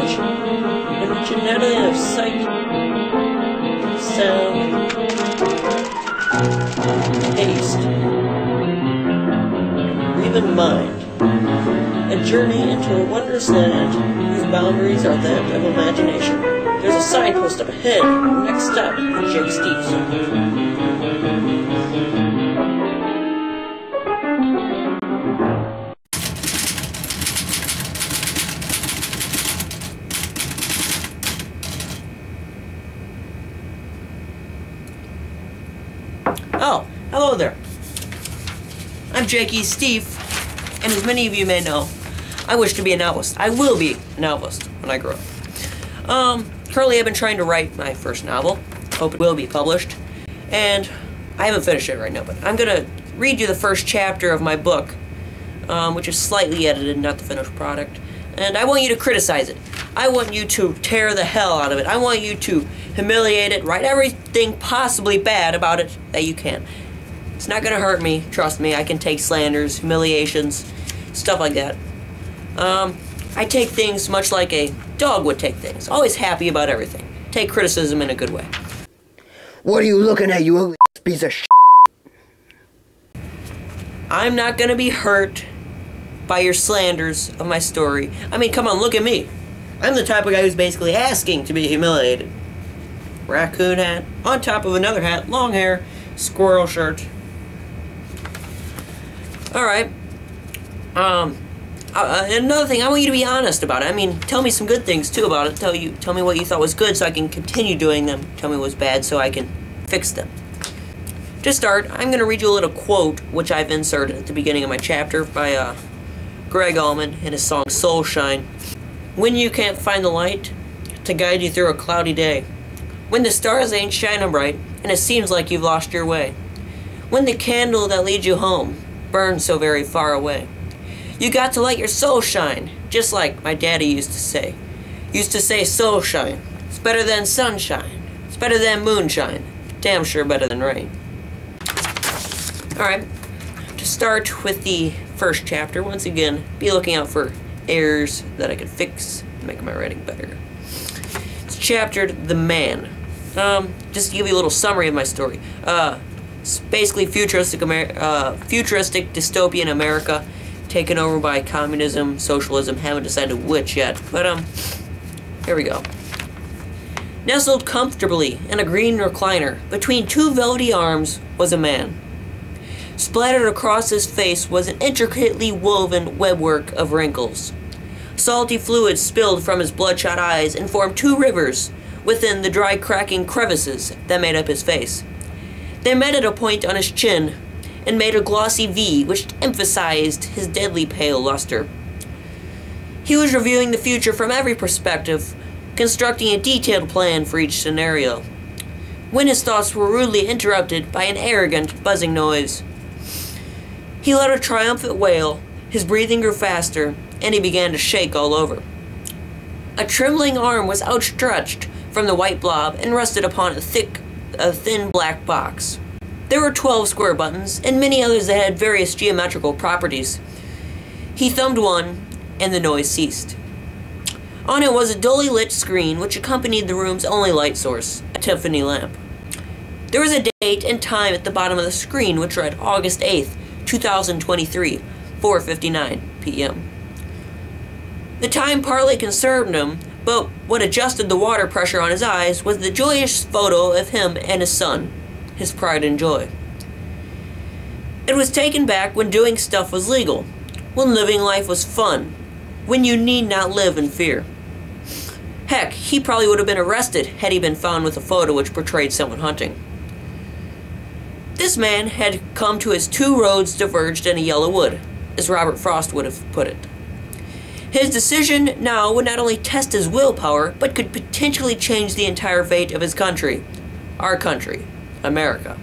image, and generally of sight, sound, taste, or even mind. A journey into a wondrous land whose boundaries are that of imagination. There's a signpost up ahead. Next stop, Jake Steves. Oh, hello there. I'm Jakey Steve, and as many of you may know, I wish to be a novelist. I will be a novelist when I grow up. Currently I've been trying to write my first novel. Hope it will be published. And I haven't finished it right now, but I'm gonna read you the first chapter of my book, which is slightly edited, not the finished product. And I want you to criticize it. I want you to tear the hell out of it. I want you to humiliate it, write everything possibly bad about it that you can. It's not gonna hurt me, trust me. I can take slanders, humiliations, stuff like that. I take things much like a dog would take things. Always happy about everything. Take criticism in a good way. What are you looking at, you ugly piece of shit? I'm not gonna be hurt by your slanders of my story. I mean, come on, look at me. I'm the type of guy who's basically asking to be humiliated. Raccoon hat, on top of another hat, long hair, squirrel shirt. Alright. Another thing, I want you to be honest about it. I mean, tell me some good things, too, about it. Tell me what you thought was good so I can continue doing them. Tell me what was bad so I can fix them. To start, I'm going to read you a little quote, which I've inserted at the beginning of my chapter by Gregg Allman in his song Soul Shine. When you can't find the light to guide you through a cloudy day. When the stars ain't shining bright and it seems like you've lost your way. When the candle that leads you home burns so very far away. You got to let your soul shine, just like my daddy used to say. Used to say soul shine. It's better than sunshine. It's better than moonshine. Damn sure better than rain. Alright, to start with the first chapter, once again, be looking out for errors that I could fix to make my writing better. It's chaptered The Man. Just to give you a little summary of my story. It's basically futuristic dystopian America taken over by communism, socialism, haven't decided which yet, but here we go. Nestled comfortably in a green recliner between two velvety arms was a man. Splattered across his face was an intricately woven webwork of wrinkles. Salty fluid spilled from his bloodshot eyes and formed two rivers within the dry cracking crevices that made up his face. They met at a point on his chin and made a glossy V which emphasized his deadly pale luster. He was reviewing the future from every perspective, constructing a detailed plan for each scenario, when his thoughts were rudely interrupted by an arrogant, buzzing noise. He let a triumphant wail, his breathing grew faster, and he began to shake all over. A trembling arm was outstretched from the white blob and rested upon a thin black box. There were 12 square buttons, and many others that had various geometrical properties. He thumbed one, and the noise ceased. On it was a dully lit screen which accompanied the room's only light source, a Tiffany lamp. There was a date and time at the bottom of the screen which read August 8th, 2023, 4:59 p.m. The time partly concerned him, but what adjusted the water pressure on his eyes was the joyous photo of him and his son, his pride and joy. It was taken back when doing stuff was legal, when living life was fun, when you need not live in fear. Heck, he probably would have been arrested had he been found with a photo which portrayed someone hunting. This man had come to his two roads diverged in a yellow wood, as Robert Frost would have put it. His decision now would not only test his willpower, but could potentially change the entire fate of his country. Our country. America.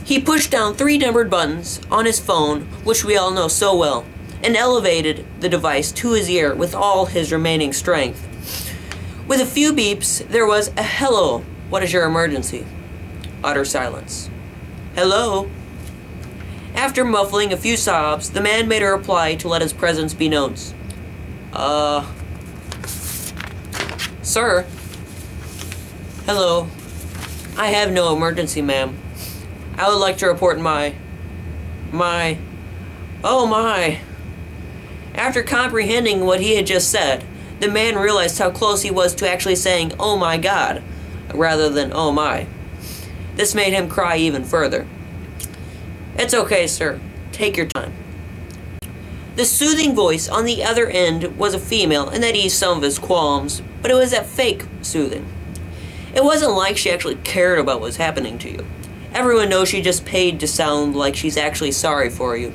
He pushed down 3 numbered buttons on his phone, which we all know so well, and elevated the device to his ear with all his remaining strength. With a few beeps, there was a hello, what is your emergency? Utter silence. Hello? After muffling a few sobs, the man made a reply to let his presence be known. Sir? Hello. I have no emergency, ma'am. I would like to report oh my. After comprehending what he had just said, the man realized how close he was to actually saying, "Oh my God," rather than "oh my." This made him cry even further. It's okay, sir. Take your time. The soothing voice on the other end was a female, and that eased some of his qualms, but it was that fake soothing. It wasn't like she actually cared about what was happening to you. Everyone knows she just paid to sound like she's actually sorry for you.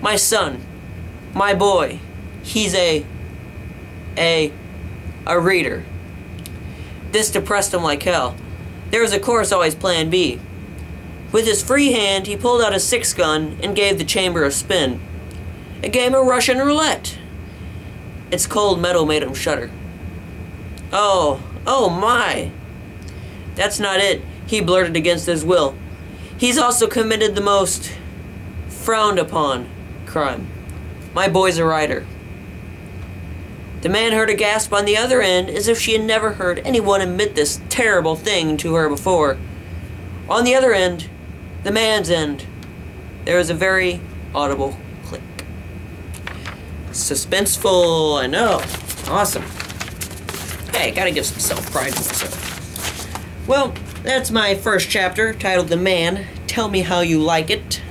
My son, my boy, he's a reader. This depressed him like hell. There was of course always plan B. With his free hand, he pulled out a 6-gun and gave the chamber a spin. A game of Russian roulette. Its cold metal made him shudder. Oh my. That's not it, he blurted against his will. He's also committed the most frowned upon crime. My boy's a writer. The man heard a gasp on the other end, as if she had never heard anyone admit this terrible thing to her before. On the other end, the man's end, there was a very audible click. Suspenseful, I know. Awesome. Hey, gotta give some self-pride to myself. Well, that's my first chapter, titled The Man. Tell me how you like it.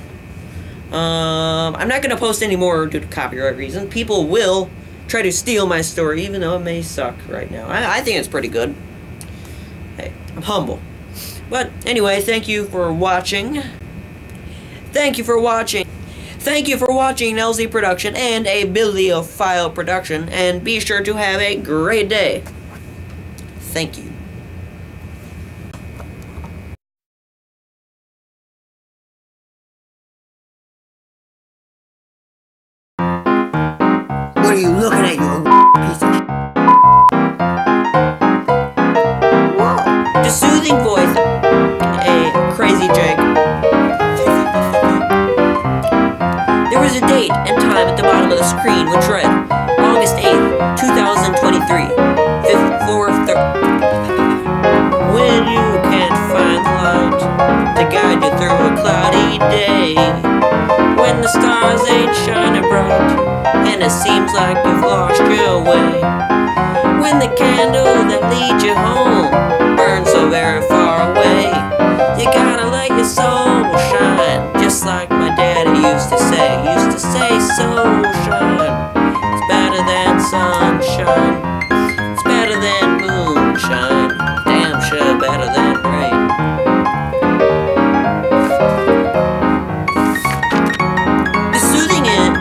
I'm not gonna post any more due to copyright reasons. People will try to steal my story, even though it may suck right now. I think it's pretty good. Hey, I'm humble. But anyway, thank you for watching. Thank you for watching. Thank you for watching LZ Production and a Bibliophile Production, and be sure to have a great day. Thank you. What are you looking at, you piece of shit? Whoa. The soothing voice, a crazy Jake. There was a date and time at the bottom of the screen which read, August 8th, 2023, 4:30. When you can't find the light to guide you through a cloudy day, when the stars ain't shining bright, and it seems like you've lost your way, when the candle that leads you home burns so very far away, you gotta let your soul shine, just like my daddy used to say, soul shine. It's better than sunshine, it's better than moonshine, damn sure better than rain. The soothing it,